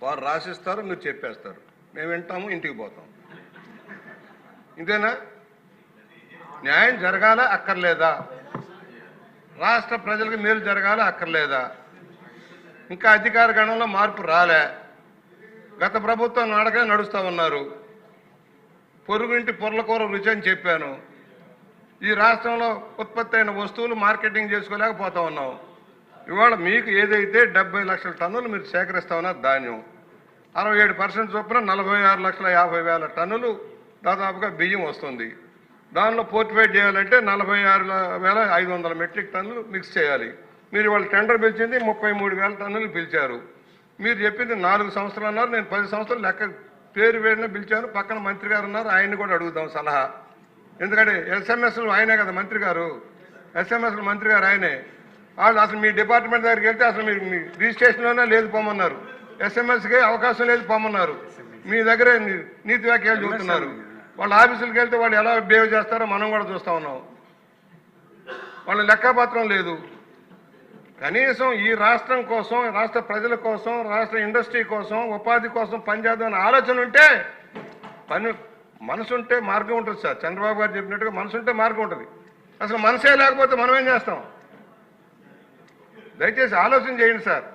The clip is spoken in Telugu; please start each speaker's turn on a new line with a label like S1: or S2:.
S1: వారు రాసిస్తారు, మీరు చెప్పేస్తారు, మేము వింటాము, ఇంటికి పోతాం. ఇంతేనా? న్యాయం జరగాలా అక్కర్లేదా? రాష్ట్ర ప్రజలకు మేలు జరగాలా అక్కర్లేదా? ఇంకా అధికార గణంలో మార్పు రాలే. గత ప్రభుత్వం నాడగా నడుస్తూ ఉన్నారు. పొరుగుంటి పొర్లకూర రుచి అని చెప్పాను. ఈ రాష్ట్రంలో ఉత్పత్తి అయిన వస్తువులు మార్కెటింగ్ చేసుకోలేకపోతా ఉన్నాం. ఇవాళ మీకు ఏదైతే 70 లక్షల టన్నులు మీరు సేకరిస్తా ఉన్నారు ధాన్యం, 67% చొప్పున 46,50,000 టన్నులు దాదాపుగా బియ్యం వస్తుంది. దానిలో పోర్టిఫైడ్ చేయాలంటే 46,500 మెట్రిక్ టన్నులు మిక్స్ చేయాలి. మీరు ఇవాళ టెండర్ పిలిచింది 33,000 టన్నులు పిలిచారు. మీరు చెప్పింది 4 సంవత్సరాలు అన్నారు. నేను 10 సంవత్సరాలు లెక్క పేరు వేడిన పిలిచాను. పక్కన మంత్రి గారు ఉన్నారు, ఆయన్ని కూడా అడుగుదాం సలహా. ఎందుకంటే ఎస్ఎంఎస్లు ఆయనే కదా మంత్రి గారు, ఎస్ఎంఎస్లు మంత్రి గారు ఆయనే. వాళ్ళు అసలు మీ డిపార్ట్మెంట్ దగ్గరికి వెళ్తే అసలు మీరు మీ రిజిస్ట్రేషన్లోనే లేదు పోమన్నారు, ఎస్ఎంఎస్కి అవకాశం లేదు పోమన్నారు. మీ దగ్గరే నీతి వ్యాఖ్యలు చూస్తున్నారు. వాళ్ళ ఆఫీసులకు వెళ్తే వాళ్ళు ఎలా బిహేవ్ చేస్తారో మనం కూడా చూస్తూ ఉన్నాం. వాళ్ళ లెక్కపత్రం లేదు. కనీసం ఈ రాష్ట్రం కోసం, రాష్ట్ర ప్రజల కోసం, రాష్ట్ర ఇండస్ట్రీ కోసం, ఉపాధి కోసం పనిచేద్దామని ఆలోచన ఉంటే మనసుంటే మార్గం ఉంటుంది సార్. చంద్రబాబు గారు చెప్పినట్టుగా మనసుంటే మార్గం ఉంటుంది. అసలు మనసే లేకపోతే మనం ఏం చేస్తాం? దయచేసి ఆలోచన చేయండి సార్.